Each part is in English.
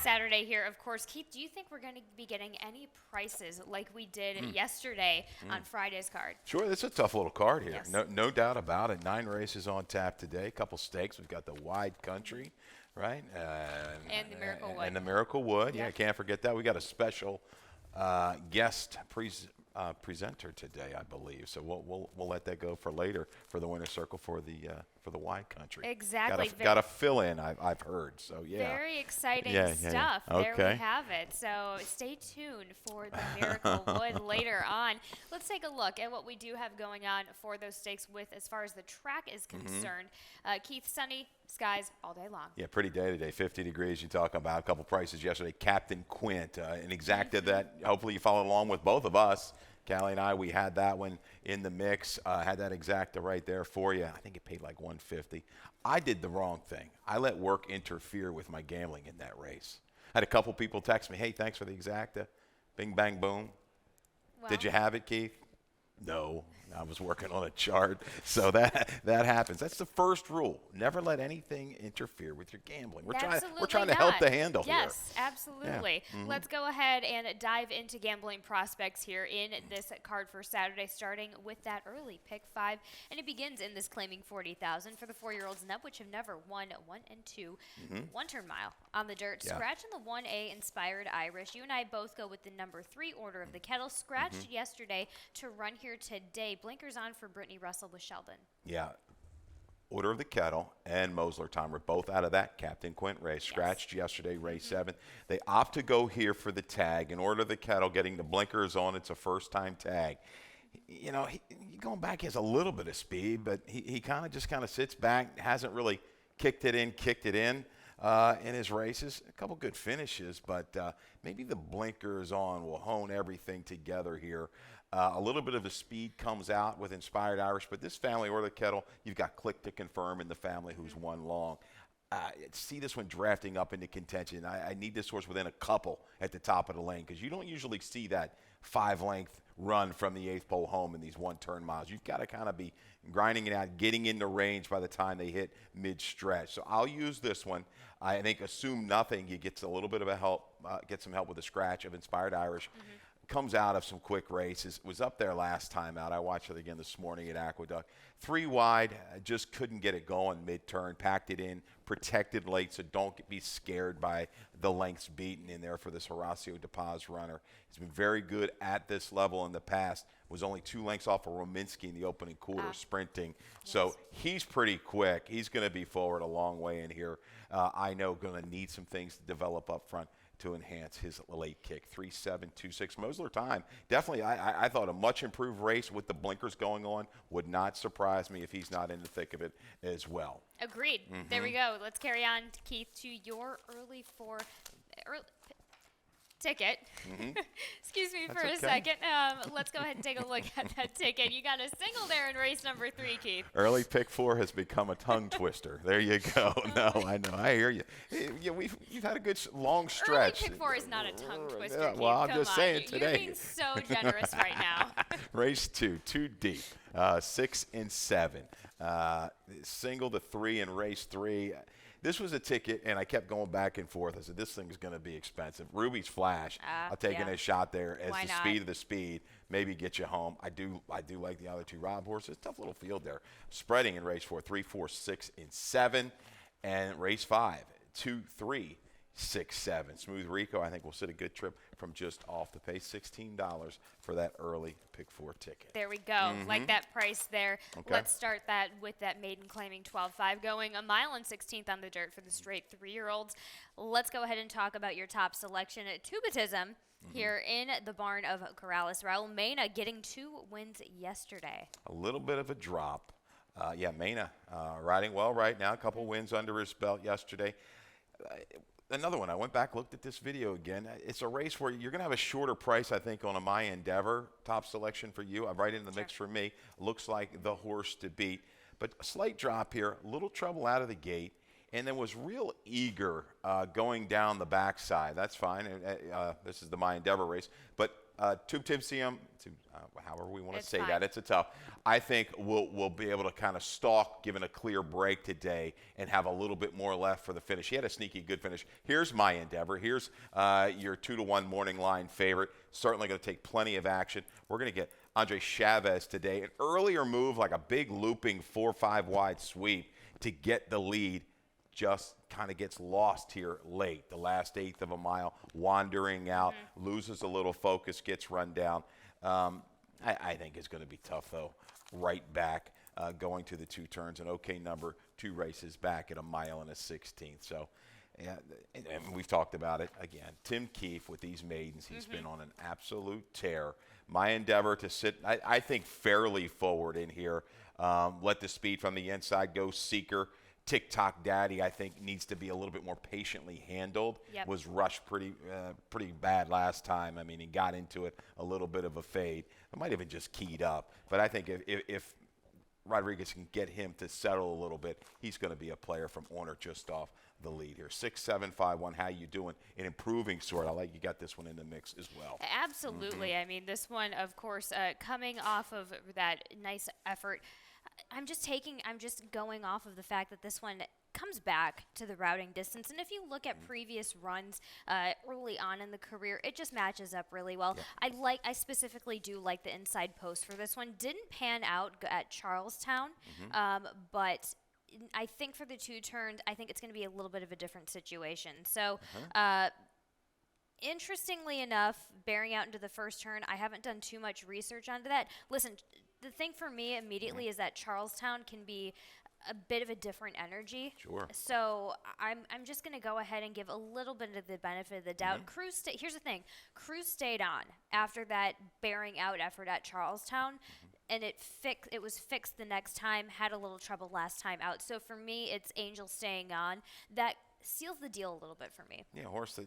Saturday here, of course. Keith, do you think we're going to be getting any prices like we did yesterday on Friday's card? Sure, it's a tough little card here. Yes. No doubt about it. 9 races on tap today. A couple stakes. We've got the Wide Country, right? And the Miracle Wood. And the Miracle Wood. Yeah, Yep. can't forget that. We got a special guest presenter today, I believe. So we'll let that go for later for the winner's circle for the Wide Country. Exactly. Got to fill in. I've heard. So yeah. Very exciting Yeah. stuff. Okay. There we have it. So stay tuned for the Miracle Wood later on. Let's take a look at what we do have going on for those stakes with as far as the track is concerned. Keith, sunny skies all day long. Yeah, pretty day today. 50 degrees. You talk about a couple prices yesterday. Captain Quint, an exacta that hopefully you followed along with both of us. Callie and I, we had that one in the mix. Had that exacta right there for you. I think it paid like $150. I did the wrong thing. I let work interfere with my gambling in that race. I had a couple people text me, hey, thanks for the exacta. Bing, bang, boom. Well, Did you have it, Keith? No. I was working on a chart. So that happens. That's the first rule. Never let anything interfere with your gambling. We're trying to help the handle here. Yes, absolutely. Yeah. Let's go ahead and dive into gambling prospects here in this card for Saturday, starting with that early pick 5. And it begins in this claiming 40,000 for the 4-year-olds and up, which have never won 1 and 2 one-turn mile on the dirt. Yeah. Scratch in the 1A Inspired Irish. You and I both go with the number 3 Order of the Kettle. Scratched yesterday to run here today. Blinkers on for Brittany Russell with Sheldon. Yeah. Order of the Kettle and Mosler Time were both out of that Captain Quint race. Scratched yesterday, race 7. They opt to go here for the tag. In Order of the Kettle, getting the blinkers on, it's a first-time tag. You know, going back, he has a little bit of speed, but he kind of sits back, hasn't really kicked it in his races. A couple good finishes, but maybe the blinkers on will hone everything together here. A little bit of the speed comes out with Inspired Irish, but this family, Order of the Kettle, you've got Click to Confirm in the family who's won long. See this one drafting up into contention. I need this horse within a couple at the top of the lane because you don't usually see that 5-length run from the 8th pole home in these one-turn miles. You've got to kind of be grinding it out, getting into range by the time they hit mid-stretch. So I'll use this one. I think Assume Nothing, he gets a little bit of a help, get some help with the scratch of Inspired Irish. Comes out of some quick races. Was up there last time out. I watched it again this morning at Aqueduct. 3 wide, just couldn't get it going mid-turn. Packed it in, protected late, so don't be scared by the lengths beaten in there for this Horacio De Paz runner. He's been very good at this level in the past. Was only 2 lengths off of Rominski in the opening quarter sprinting. So he's pretty quick. He's going to be forward a long way in here. I know going to need some things to develop up front to enhance his late kick. 3.726 Mosler Time. Definitely, I thought a much improved race with the blinkers going on. Would not surprise me if he's not in the thick of it as well. Agreed. There we go. Let's carry on, Keith, to your early ticket. Excuse me for a second. Let's go ahead and take a look at that ticket. You got a single there in race number 3, Keith. Early pick 4 has become a tongue twister. There you go. No, I know. I hear you. You've had a good long stretch. Early pick 4 is not a tongue twister, Yeah, Keith. well, I'm Come just on. saying today. You're being so generous right now. Race 2, 2 deep, 6 and 7. Single to 3 in race 3. This was a ticket, and I kept going back and forth. I said, this thing's going to be expensive. Ruby's Flash, I'll take a shot there as Why the not? speed of the speed. Maybe get you home. I do like the other 2 Rob horses. Tough little field there. Spreading in race 4, 3, 4, 6, and 7. And race 5, 2, 3, 6, 7. Smooth Rico, I think, will sit a good trip from just off the pace. $16 for that early pick 4 ticket. There we go. Like that price there. Okay. Let's start that with that maiden claiming 12.5, going a mile and 16th on the dirt for the straight 3-year-olds. Let's go ahead and talk about your top selection at Tubatism here in the barn of Corrales. Raul Mena getting 2 wins yesterday. A little bit of a drop. Mena riding well right now. A couple wins under his belt yesterday. Another one, I went back, looked at this video again. It's a race where you're going to have a shorter price, I think, on a My Endeavor top selection for you. I'm right in the mix for me. Looks like the horse to beat. But a slight drop here, a little trouble out of the gate, and then was real eager going down the backside. That's fine. This is the My Endeavor race. But Tube Timsium, however we want to It's say fine. that, it's a tough. I think we'll be able to kind of stalk, given a clear break today, and have a little bit more left for the finish. He had a sneaky good finish. Here's my endeavor. Here's your 2-1 morning line favorite. Certainly going to take plenty of action. We're going to get Andre Chavez today. An earlier move, like a big looping 4-5 wide sweep to get the lead, just kind of gets lost here late. The last eighth of a mile, wandering out, loses a little focus, gets run down. I think it's going to be tough, though, right back going to the 2 turns. An okay number, 2 races back at 1 mile and a 16th. So, yeah, and we've talked about it again. Tim Keefe with these maidens, he's been on an absolute tear. My endeavor to sit, I think, fairly forward in here. Let the speed from the inside go. Seeker. TikTok Daddy, I think, needs to be a little bit more patiently handled. Yep. Was rushed pretty bad last time. I mean, he got into it a little bit of a fade. It might have been just keyed up. But I think if Rodriguez can get him to settle a little bit, he's going to be a player from Orner just off the lead here. 6-7-5-1. How you doing? An improving sort. I like you got this one in the mix as well. Absolutely. I mean, this one, of course, coming off of that nice effort. I'm just going off of the fact that this one comes back to the routing distance. And if you look at previous runs early on in the career, it just matches up really well. Yeah. I specifically do like the inside post for this one. Didn't pan out at Charlestown, but I think for the 2 turns, I think it's going to be a little bit of a different situation. So, interestingly enough, bearing out into the first turn, I haven't done too much research onto that. Listen, the thing for me immediately is that Charlestown can be a bit of a different energy. Sure. So I'm just going to go ahead and give a little bit of the benefit of the doubt. Here's the thing. Cruz stayed on after that bearing out effort at Charlestown. And it was fixed the next time, had a little trouble last time out. So for me, it's Angel staying on. That seals the deal a little bit for me. Yeah, a horse that,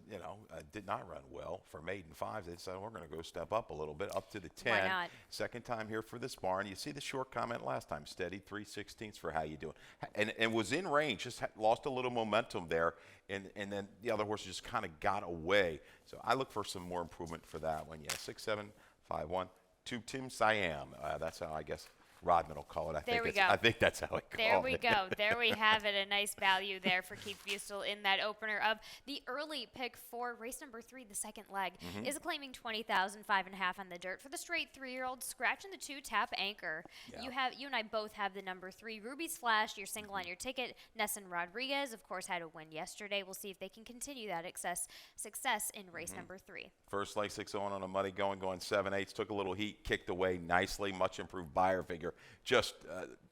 did not run well for maiden 5s. They said, we're going to go step up a little bit, up to the 10. Why not? Second time here for this barn. You see the short comment last time, steady 3/16 for how you doing. And was in range, just lost a little momentum there, and then the other horse just kind of got away. So I look for some more improvement for that one. Yeah, 6-7-5-1 to Tim Siam. That's how I guess Rodman will call it. I think that's how it called it. There we go. There we have it. A nice value there for Keith Fustel in that opener of the early pick for race number 3, the second leg, is claiming 20,000, 5.5 on the dirt for the straight 3-year-old, scratching the 2-tap anchor. Yeah. You and I both have the number 3, Ruby's Flash, your single on your ticket. Nesson Rodriguez, of course, had a win yesterday. We'll see if they can continue that success in race number 3. First leg 6-0 on a muddy going 7/8. Took a little heat, kicked away nicely. Much improved buyer figure. Just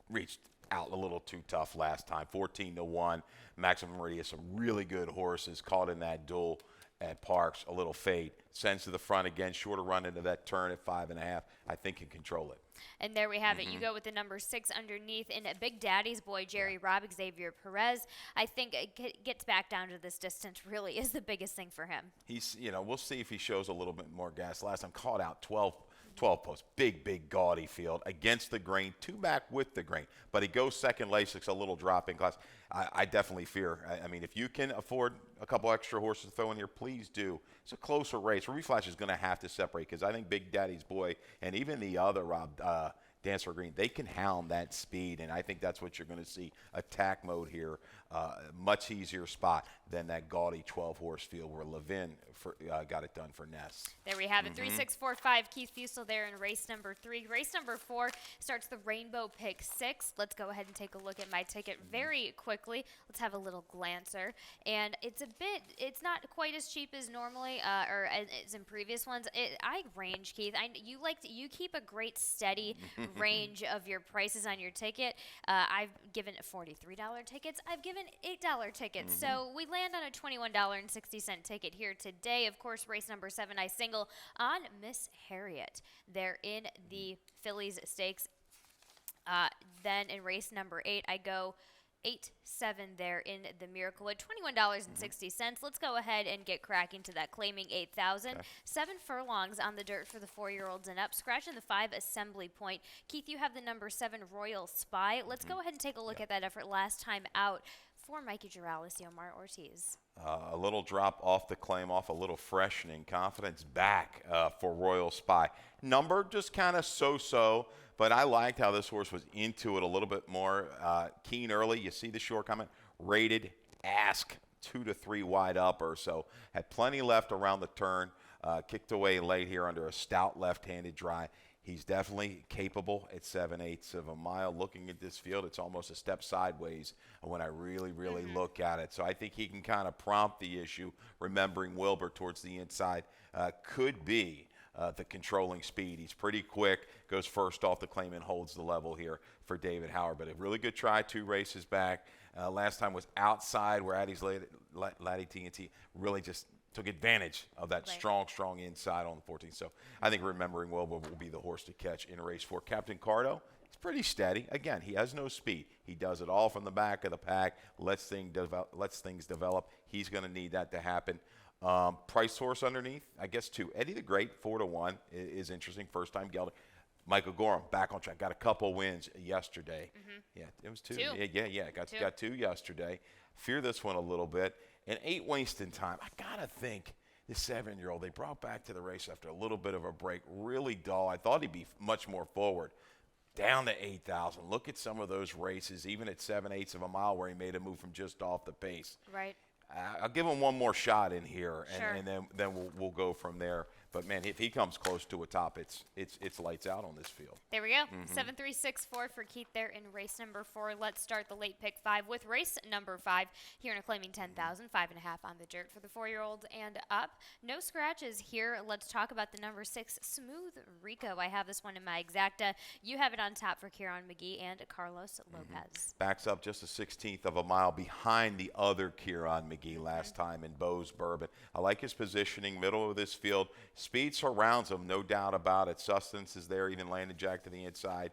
reached out a little too tough last time. 14-1. Maximum Radius, some really good horses caught in that duel at Parks. A little fade. Sends to the front again. Shorter run into that turn at 5.5. I think can control it. And there we have it. You go with the number 6 underneath in Big Daddy's boy, Jerry Robb, Xavier Perez. I think it gets back down to this distance really is the biggest thing for him. He's, we'll see if he shows a little bit more gas. Last time caught out 12 posts, big gaudy field against the grain, 2 back with the grain, but he goes second Lasix, a little drop in class. I definitely fear. I mean, if you can afford a couple extra horses to throw in here, please do. It's a closer race. Ruby Flash is going to have to separate because I think Big Daddy's boy and even the other Rob Dancer Green, they can hound that speed, and I think that's what you're going to see. Attack mode here, much easier spot than that gaudy 12-horse field where Levin got it done for Ness. There we have it, 3-6-4-5. Keith Fustel there in race number 3. Race number 4 starts the Rainbow Pick 6. Let's go ahead and take a look at my ticket very quickly. Let's have a little glancer, and it's not quite as cheap as normally or as in previous ones. I range, Keith. You keep a great steady range of your prices on your ticket. I've given $43 tickets. I've given $8 tickets. So we land on a $21.60 ticket here today. Of course, race number 7, I single on Miss Harriet. They're in the Phillies Stakes. Then in race number 8, I go 8-7 there in the Miracle at $21.60. Let's go ahead and get cracking to that, claiming 8,000. Okay. 7 furlongs on the dirt for the 4-year-olds and up. Scratching the 5 Assembly Point. Keith, you have the number 7 Royal Spy. Let's go ahead and take a look at that effort last time out for Mikey Girales, Yomar Ortiz. A little drop off the claim off, a little freshening. Confidence back for Royal Spy. Number just kind of so-so, but I liked how this horse was into it a little bit more. Keen early. You see the short comment. Rated ask 2 to 3 wide upper. So had plenty left around the turn. Kicked away late here under a stout left-handed dry. He's definitely capable at 7/8 of a mile. Looking at this field, it's almost a step sideways when I really look at it. So I think he can kind of prompt the issue, remembering Wilbur towards the inside. Could be the controlling speed. He's pretty quick, goes first off the claim and holds the level here for David Howard. But a really good try, 2 races back. Last time was outside where Addie's Laddie TNT really just took advantage of that strong inside on the 14th. So I think remembering Wilbur will be the horse to catch in race 4. Captain Cardo, he's pretty steady. Again, he has no speed. He does it all from the back of the pack, lets things develop. He's going to need that to happen. Price horse underneath, I guess 2. Eddie the Great, 4 to 1 is interesting. First time gelding. Michael Gorham back on track. Got a couple wins yesterday. Yeah, it was 2. Yeah. Got 2 yesterday. Fear this one a little bit. And 8 wasting time. I got to think the 7-year-old, they brought back to the race after a little bit of a break. Really dull. I thought he'd be much more forward. Down to 8,000. Look at some of those races, even at 7/8 of a mile where he made a move from just off the pace. Right. I'll give him one more shot in here, Sure. and then we'll go from there. But, man, if he comes close to a top, it's lights out on this field. There we go. 7-3-6-4 for Keith there in race number 4. Let's start the late pick 5 with race number 5 here in a claiming 10,000, 5.5 on the dirt for the 4-year-old and up. No scratches here. Let's talk about the number 6, Smooth Rico. I have this one in my exacta. You have it on top for Kieran McGee and Carlos Lopez. Backs up just a 16th of a mile behind the other Kieran McGee last time in Bose Bourbon. I like his positioning, middle of this field. Speed surrounds him, no doubt about it. Sustenance is there, even Landon Jack to the inside.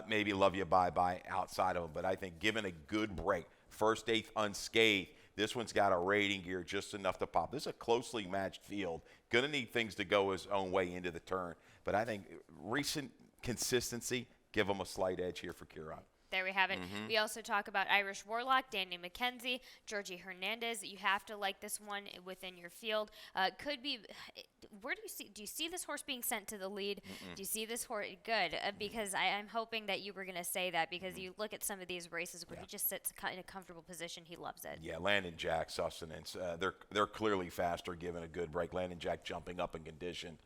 Maybe Love You Bye-Bye outside of him. But I think given a good break, first, 8th unscathed, this one's got a rating gear just enough to pop. This is a closely matched field. Going to need things to go his own way into the turn. But I think recent consistency, give him a slight edge here for Kieran. There we have it. We also talk about Irish Warlock, Danny McKenzie, Georgie Hernandez. You have to like this one within your field. Could be. Where do you see this horse being sent to the lead? Do you see this horse? Good, because I'm hoping that you were going to say that because you look at some of these races where he just sits in a comfortable position. He loves it. Yeah, Landon Jack, Sustenance. They're clearly faster given a good break. Landon Jack jumping up in condition.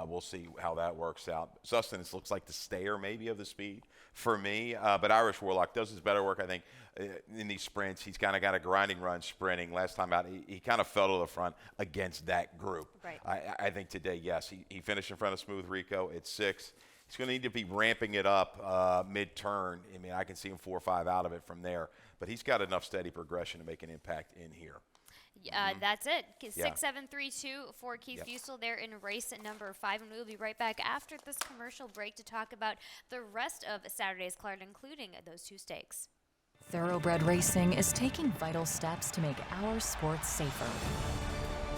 We'll see how that works out. Sustenance looks like the stayer maybe of the speed for me, but Irish Warlock does his better work, I think, in these sprints. He's kind of got a grinding run sprinting. Last time out, he kind of fell to the front against that group. Right. I think today, yes, he finished in front of Smooth Rico at 6. He's going to need to be ramping it up mid-turn. I mean, I can see him 4 or 5 out of it from there, but he's got enough steady progression to make an impact in here. That's it. 6-7-3-2 for Keith Fusel there in race number 5. And we'll be right back after this commercial break to talk about the rest of Saturday's card, including those 2 stakes. Thoroughbred Racing is taking vital steps to make our sports safer.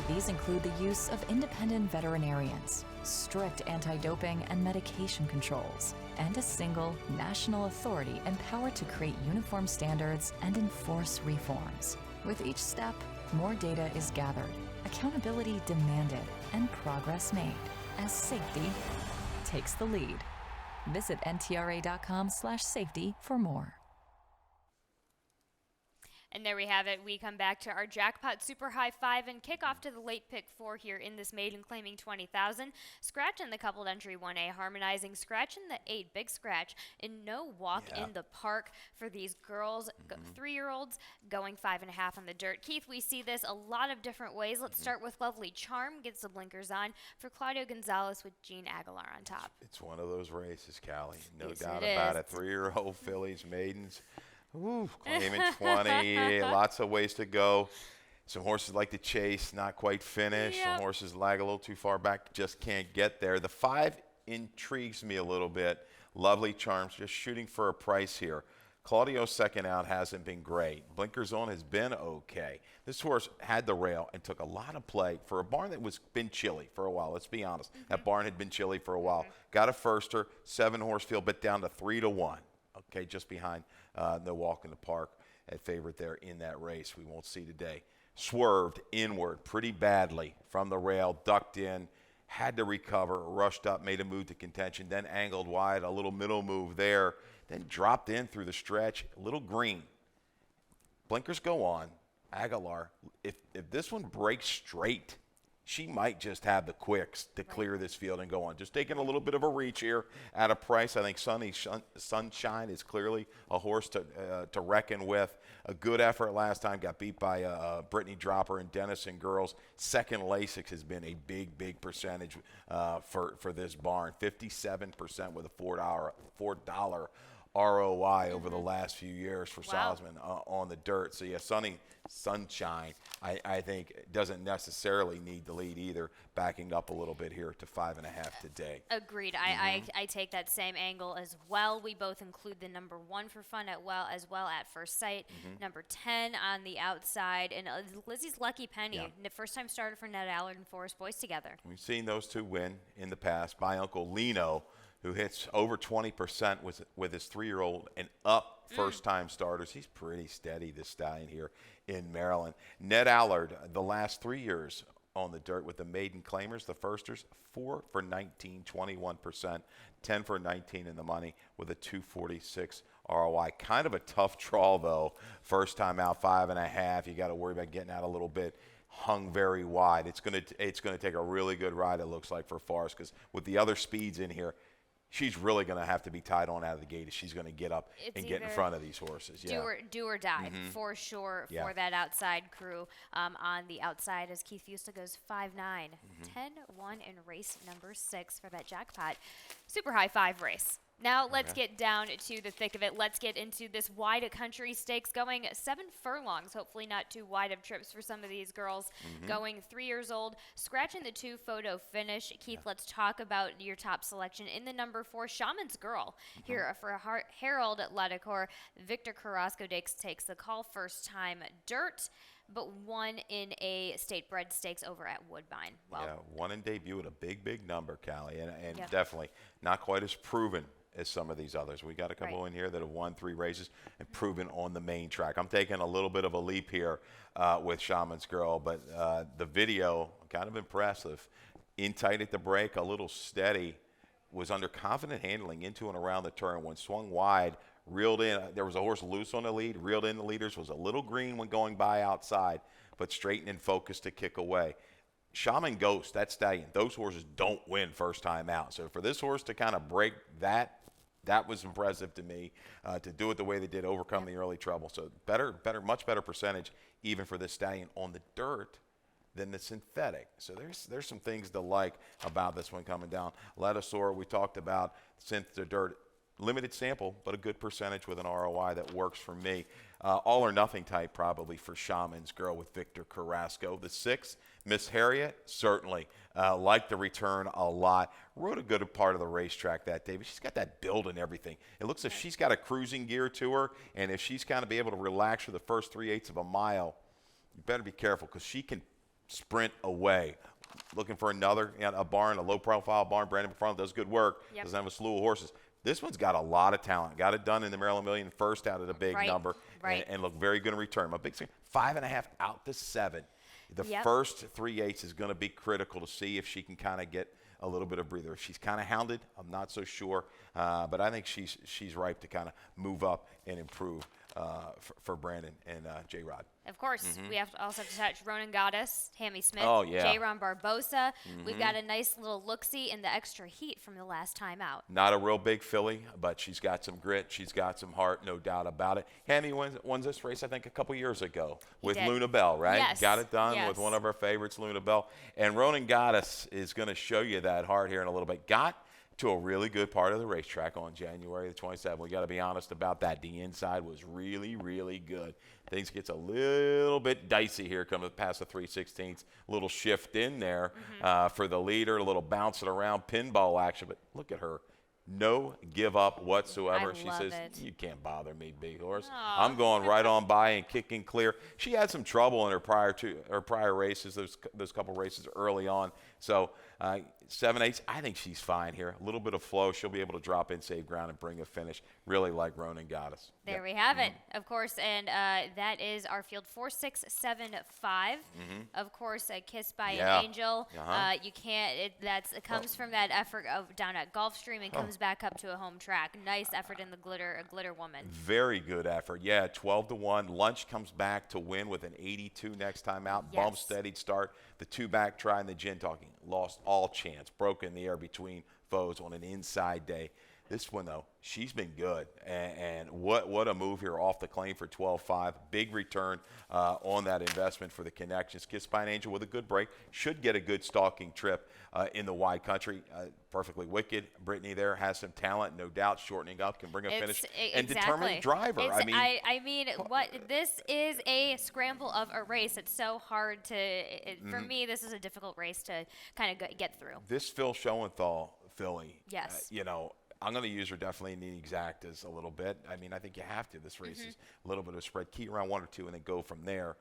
These include the use of independent veterinarians, strict anti-doping and medication controls, and a single national authority empowered to create uniform standards and enforce reforms. With each step, more data is gathered, accountability demanded, and progress made as safety takes the lead. Visit ntra.com/safety for more. And there we have it. We come back to our jackpot super high 5 and kick off to the late pick 4 here in this maiden claiming 20,000. Scratch in the coupled entry 1A, harmonizing scratch in the 8, big scratch, and no walk in the park for these girls, 3-year-olds going 5.5 on the dirt. Keith, we see this a lot of different ways. Let's start with Lovely Charm, gets the blinkers on for Claudio Gonzalez with Jean Aguilar on top. It's one of those races, Callie. No Yes, doubt it about is. it. 3-year-old fillies, maidens. Ooh, claiming 20. Lots of ways to go. Some horses like to chase, not quite finish. Yep. Some horses lag a little too far back, just can't get there. The 5 intrigues me a little bit. Lovely Charms, just shooting for a price here. Claudio's second out hasn't been great. Blinkers on has been okay. This horse had the rail and took a lot of play for a barn that was been chilly for a while. Let's be honest. That barn had been chilly for a while. Got a firster, 7-horse field, but down to 3 to 1. Okay, just behind No Walk in the Park at favorite there in that race. We won't see today. swerved inward pretty badly from the rail, ducked in, had to recover, rushed up, made a move to contention, then angled wide, a little middle move there, then dropped in through the stretch, a little green. Blinkers go on. Aguilar, if this one breaks straight, she might just have the quicks to clear this field and go on. Just taking a little bit of a reach here at a price. I think Sunshine is clearly a horse to reckon with. A good effort last time. Got beat by Brittany Dropper and Dennison Girls. Second Lasix has been a big percentage for this barn. 57% with a $4 ROI over the last few years for Salzman on the dirt. So, yeah, Sunshine, I think, doesn't necessarily need the lead either, backing up a little bit here to 5.5 today. Agreed. I take that same angle as well. We both include the number 1 for fun as well at first sight. Number 10 on the outside. And Lizzie's Lucky Penny, the first time starter for Ned Allard and Forest Boys together. We've seen those two win in the past by Uncle Lino, who hits over 20% with his 3-year-old and up first-time starters. He's pretty steady, this stallion here in Maryland. Ned Allard, the last 3 years on the dirt with the maiden claimers, the firsters, 4 for 19, 21%, 10 for 19 in the money with a 246 ROI. Kind of a tough draw, though. First time out, 5.5. You got to worry about getting out a little bit. Hung very wide. It's gonna take a really good ride, it looks like, for Forrest, because with the other speeds in here, she's really going to have to be tied on out of the gate if she's going to get up and get in front of these horses. Do or die, for sure, for that outside crew. On the outside, as Keith Fusta goes 5-9, 10-1 in race number 6 for that jackpot. Super high 5 race. Now let's get down to the thick of it. Let's get into this wide country stakes going 7 furlongs. Hopefully not too wide of trips for some of these girls. Going 3 years old, scratching the 2 photo finish. Keith, let's talk about your top selection in the number 4, Shaman's Girl. Here for Harold Ladecor, Victor Carrasco takes the call, first time dirt, but won in a state bred stakes over at Woodbine. Won in debut at a big number, Callie, and definitely not quite as proven as some of these others. We got a couple in here that have won 3 races and proven on the main track. I'm taking a little bit of a leap here with Shaman's Girl, but the video, kind of impressive. In tight at the break, a little steady, was under confident handling into and around the turn. When swung wide, reeled in. There was a horse loose on the lead, reeled in the leaders, was a little green when going by outside, but straightened and focused to kick away. Shaman Ghost, that stallion, those horses don't win first time out. So for this horse to kind of break that was impressive to me, to do it the way they did, overcome the early trouble. So much better percentage even for this stallion on the dirt than the synthetic. So there's some things to like about this one coming down. Letosaur, we talked about, synth to dirt. Limited sample, but a good percentage with an ROI that works for me. All or nothing type probably for Shaman's Girl with Victor Carrasco. The 6, Miss Harriet, certainly liked the return a lot. Rode a good part of the racetrack that day, but she's got that build and everything. It looks like she's got a cruising gear to her, and if she's kind of be able to relax for the first 3/8 of a mile, you better be careful because she can sprint away. Looking for a barn, a low-profile barn. Brandon McFarland does good work. Doesn't have a slew of horses. This one's got a lot of talent. Got it done in the Maryland Million first out of the big number and look very good in return. My big 5.5 out to 7. The first 3/8 is going to be critical to see if she can kind of get a little bit of breather. If she's kind of hounded, I'm not so sure, but I think she's ripe to kind of move up and improve for Brandon and J-Rod. Of course, we also have to touch Ronan Goddess, Tammy Smith, Oh, yeah. J-Ron Barbosa. We've got a nice little look-see in the extra heat from the last time out. Not a real big filly, but she's got some grit. She's got some heart, no doubt about it. Hammy won this race, I think, a couple years ago with Luna Bell, right? Yes. Got it done with one of our favorites, Luna Bell. And Ronan Goddess is going to show you that heart here in a little bit. Got to a really good part of the racetrack on January the 27th. We got to be honest about that. The inside was really good. Things gets a little bit dicey here coming past the 3/16. Little shift in there for the leader, a little bouncing around pinball action. But look at her. No give up whatsoever. I She love says, it. "You can't bother me, big horse. Aw. I'm going right on by and kicking clear." She had some trouble in her prior races, those couple races early on. So 7/8, I think she's fine here. A little bit of flow, she'll be able to drop in, save ground, and bring a finish. Really like Ronan Goddess. There Yep. we have it, of course, and that is our field 4, 6, 7, 5. Of course, Kissed by Yeah. an Angel. Uh-huh. You can't. It comes from that effort of down at Gulfstream and comes back up to a home track. Nice effort in the glitter woman. Very good effort. Yeah, 12-1. Lunch comes back to win with an 82 next time out. Yes. Bump steadied start. The two-back try and the gin talking. Lost all chance. Broke in the air between foes on an inside day. This one, though, she's been good. And what a move here off the claim for 12-5. Big return on that investment for the Connections. Kissed by an Angel with a good break. Should get a good stalking trip in the wide country. Perfectly wicked. Brittany there has some talent, no doubt. Shortening up, can bring a finish. And determined driver. I mean, what this is a scramble of a race. It's so hard to. For me, this is a difficult race to kind of get through. This Phil Schoenthal filly, Yes. I'm going to use her definitely in the exactas a little bit. I mean, I think you have to. This race is a little bit of a spread. Key around 1 or 2 and then go from there.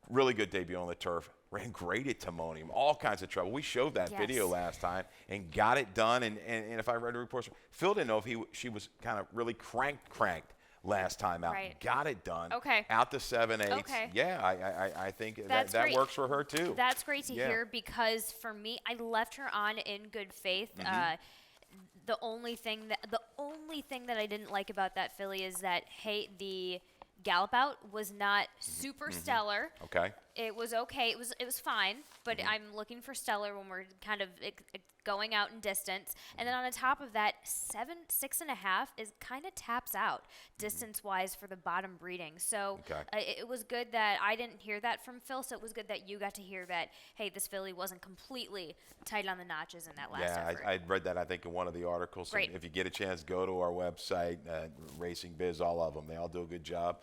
Really good debut on the turf. Ran great at Timonium. All kinds of trouble. We showed that video last time and got it done. And if I read the reports, Phil didn't know if she was kind of really cranked last time out. Right. Got it done. Okay. Out to 7/8. Okay. Yeah, I think That's that great. works for her too. That's great to Yeah. hear because for me, I left her on in good faith. The only thing that I didn't like about that filly is that the gallop out was not super stellar. Okay. It was okay. It was fine, but I'm looking for stellar when we're kind of going out in distance. And then on the top of that, 6.5 is kind of taps out distance-wise for the bottom breeding. So it was good that I didn't hear that from Phil. So it was good that you got to hear that. Hey, this filly wasn't completely tight on the notches in that last effort. I read that I think in one of the articles. Great. If you get a chance, go to our website, Racing Biz, all of them. They all do a good job.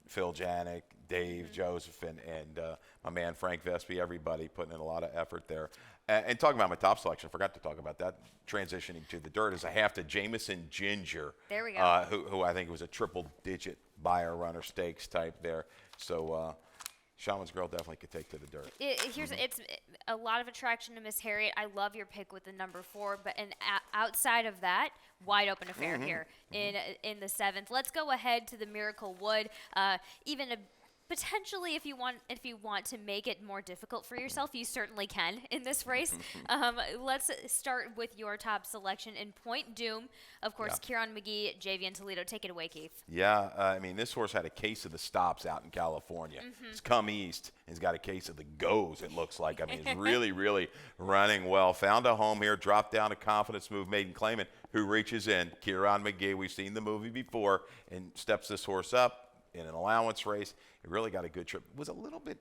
Phil Janik, Dave Joseph, and my man Frank Vespi, everybody putting in a lot of effort there. And talking about my top selection, forgot to talk about that. Transitioning to the dirt is I have to Jameson Ginger. There we go. Who I think was a triple-digit buyer runner stakes type there. So Shaman's Girl definitely could take to the dirt. It's a lot of attraction to Miss Harriet. I love your pick with the number 4, but outside of that, wide open affair here in the 7th. Let's go ahead to the Miracle Wood. Potentially, if you want to make it more difficult for yourself, you certainly can in this race. Let's start with your top selection in Point Doom. Of course, Kieran McGee, Javian Toledo. Take it away, Keith. Yeah, I mean, this horse had a case of the stops out in California. He's come east and he's got a case of the goes, it looks like. I mean, he's really, really running well. Found a home here, dropped down a confidence move, maiden claimant, who reaches in. Kieran McGee, we've seen the movie before, and steps this horse up in an allowance race. It really got a good trip. It was a little bit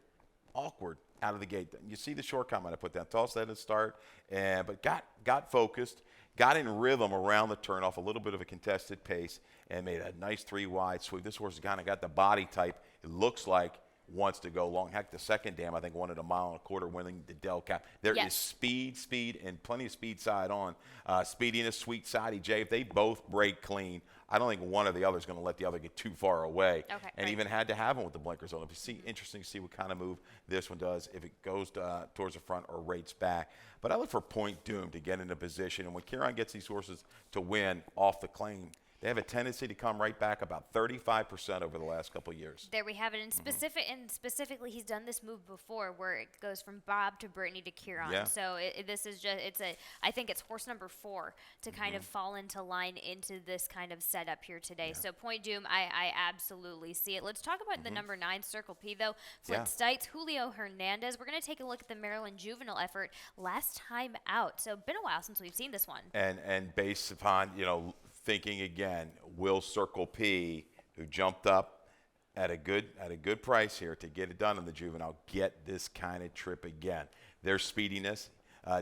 awkward out of the gate. You see the short comment I put down. Tossed that at the start, but got focused, got in rhythm around the turn off a little bit of a contested pace, and made a nice 3-wide sweep. This horse has kind of got the body type. It looks like wants to go long. Heck, the second dam, I think, wanted 1.25 miles winning the Del Cap. There is speed, and plenty of speed side on. Speediness, Sweet Sidey J. If they both break clean, I don't think one or the other is going to let the other get too far away. Okay, and even had to have them with the blinkers on. Interesting to see what kind of move this one does, if it goes towards the front or rates back. But I look for Point Doom to get into position. And when Kieran gets these horses to win off the claim, they have a tendency to come right back about 35% over the last couple of years. There we have it. And specifically, he's done this move before, where it goes from Bob to Brittany to Kieran. Yeah. So this is I think it's horse number 4 to kind of fall into line into this kind of setup here today. So Point Doom, I absolutely see it. Let's talk about the number 9 Circle P though. Flint Stites, Julio Hernandez. We're going to take a look at the Maryland Juvenile effort last time out. So been a while since we've seen this one. And based upon thinking again, will Circle P, who jumped up at a good price here to get it done in the juvenile, get this kind of trip again? Their speediness,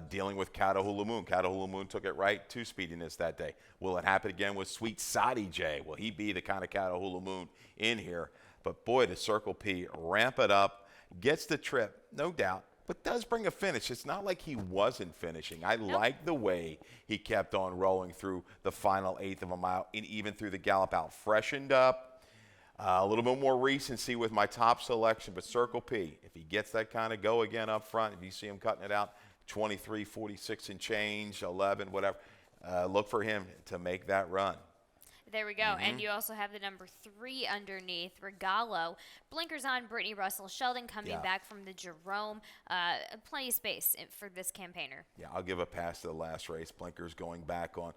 dealing with Catahoula Moon. Catahoula Moon took it right to speediness that day. Will it happen again with Sweet Sidey J? Will he be the kind of Catahoula Moon in here? But boy, does Circle P ramp it up, gets the trip, no doubt. but does bring a finish. It's not like he wasn't finishing. I like the way he kept on rolling through the final eighth of a mile and even through the gallop out. Freshened up, a little bit more recency with my top selection, but Circle P, if he gets that kind of go again up front, if you see him cutting it out, 23, 46 and change, 11, whatever, look for him to make that run. There we go. And you also have the number 3 underneath, Regalo. Blinkers on, Brittany Russell. Sheldon coming back from the Jerome. Plenty of space for this campaigner. Yeah, I'll give a pass to the last race. Blinkers going back on.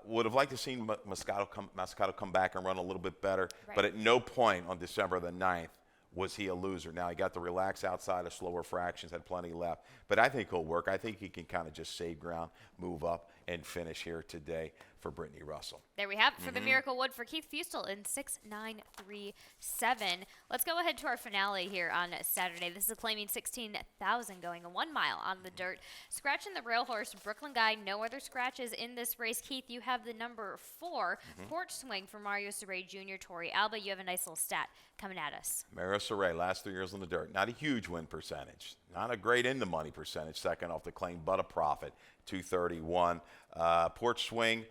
Would have liked to see Moscato come back and run a little bit better, but at no point on December the 9th was he a loser. Now, he got to relax outside of slower fractions, had plenty left. But I think he'll work. I think he can kind of just save ground, move up, and finish here today for Brittany Russell. There we have it for the Miracle Wood for Keith Fustel in 6:9:37. Let's go ahead to our finale here on Saturday. This is claiming 16,000 going a 1 mile on the dirt. Scratching the rail horse, Brooklyn Guy. No other scratches in this race. Keith, you have the number 4, Porch Swing for Mario Saray Jr., Tori Alba. You have a nice little stat coming at us. Mario Saray, last 3 years on the dirt. Not a huge win percentage. Not a great in-the-money percentage. Second off the claim, but a profit. 231. Porch Swing,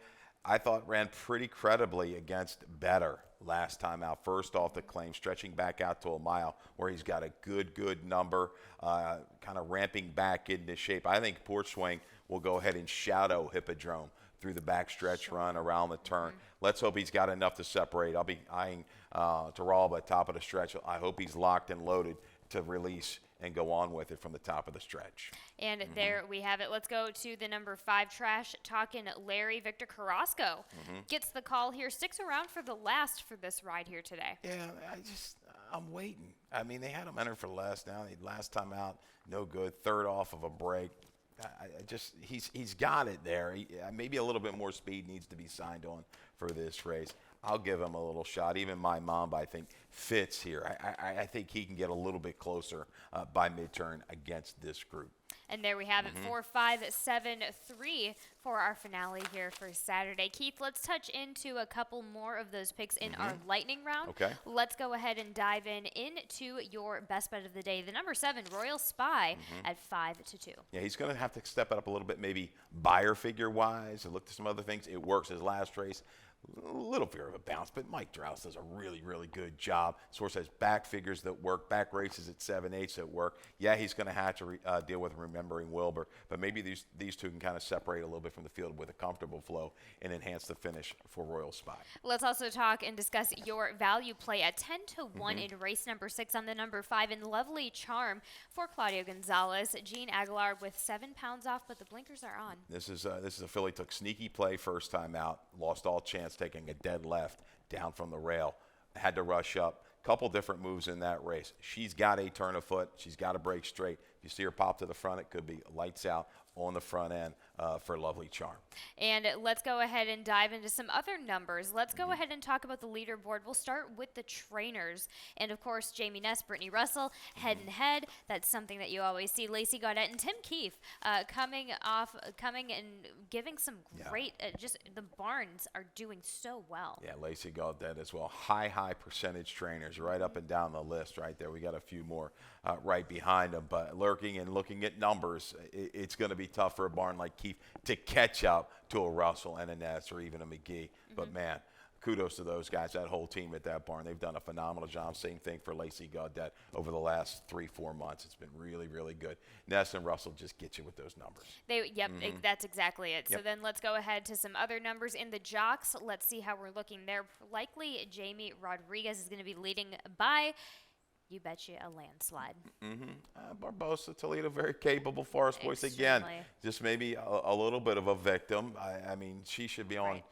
I thought ran pretty credibly against Better last time out. First off the claim, stretching back out to a mile where he's got a good number, kind of ramping back into shape. I think Porch Swing will go ahead and shadow Hippodrome through the backstretch run around the turn. Let's hope he's got enough to separate. I'll be eyeing Laurel at the top of the stretch. I hope he's locked and loaded to release and go on with it from the top of the stretch. And there we have it. Let's go to the number 5 trash talking Larry. Victor Carrasco gets the call here. Sticks around for the last for this ride here today. Yeah, I'm waiting. I mean, they had him entered for last now. Last time out, no good. Third off of a break. He's got it there. Maybe a little bit more speed needs to be signed on for this race. I'll give him a little shot. Even my mom, I think, fits here. I think he can get a little bit closer by mid-turn against this group. And there we have it, 4, 5, 7, 3 for our finale here for Saturday. Keith, let's touch into a couple more of those picks in our lightning round. Okay. Let's go ahead and dive into your best bet of the day. The number 7, Royal Spy at 5-2. Yeah, he's going to have to step it up a little bit, maybe buyer figure-wise, and look to some other things. It works his last race. A little fear of a bounce, but Mike Drowse does a really good job. Source has back figures that work, back races at 7/8 that work. Yeah, he's going to have to deal with Remembering Wilbur, but maybe these two can kind of separate a little bit from the field with a comfortable flow and enhance the finish for Royal Spy. Let's also talk and discuss your value play at 10-1 in race number 6 on the number 5 in Lovely Charm for Claudio Gonzalez. Gene Aguilar with 7 pounds off, but the blinkers are on. This is a filly took sneaky play first time out, lost all chance, taking a dead left down from the rail, had to rush up. Couple different moves in that race. She's got a turn of foot. She's got to break straight. If you see her pop to the front, it could be lights out on the front end for Lovely Charm. And let's go ahead and dive into some other numbers. Let's go ahead and talk about the leaderboard. We'll start with the trainers. And, of course, Jamie Ness, Brittany Russell, head and head. That's something that you always see. Lacey Gaudette and Tim Keefe coming and giving some great just the barns are doing so well. Yeah, Lacey Gaudette as well. High percentage trainers right up and down the list right there. We got a few more right behind them. But lurking and looking at numbers, it's going to be tough for a barn like Keefe to catch up to a Russell and a Ness or even a McGee. But, man, kudos to those guys, that whole team at that barn. They've done a phenomenal job. Same thing for Lacey Gaudette over the last 3-4 months. It's been really good. Ness and Russell just get you with those numbers. That's exactly it. Yep. So then let's go ahead to some other numbers in the jocks. Let's see how we're looking there. Likely Jamie Rodriguez is going to be leading by, you bet you, a landslide. Barbosa, Toledo, very capable Forest Voice again. Just maybe a little bit of a victim. I mean, she should be on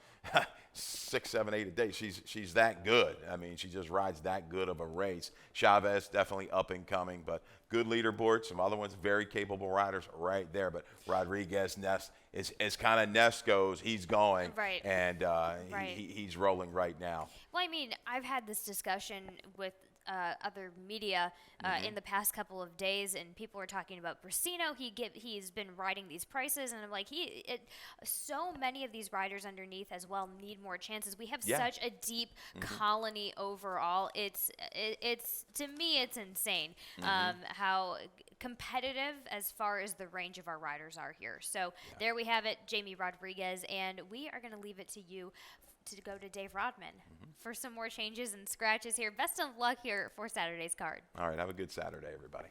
6, 7, 8 a day. She's that good. I mean, she just rides that good of a race. Chavez, definitely up and coming, but good leaderboard. Some other ones, very capable riders right there. But Rodriguez, Ness, as kind of Ness goes, he's going. Right. And he's rolling right now. Well, I mean, I've had this discussion with other media in the past couple of days, and people were talking about Brasino. He's been riding these prices, and I'm like, so many of these riders underneath as well need more chances. We have such a deep colony overall. It's to me, it's insane how competitive as far as the range of our riders are here. So there we have it, Jamie Rodriguez, and we are going to leave it to you to go to Dave Rodman for some more changes and scratches here. Best of luck here for Saturday's card. All right, have a good Saturday, everybody.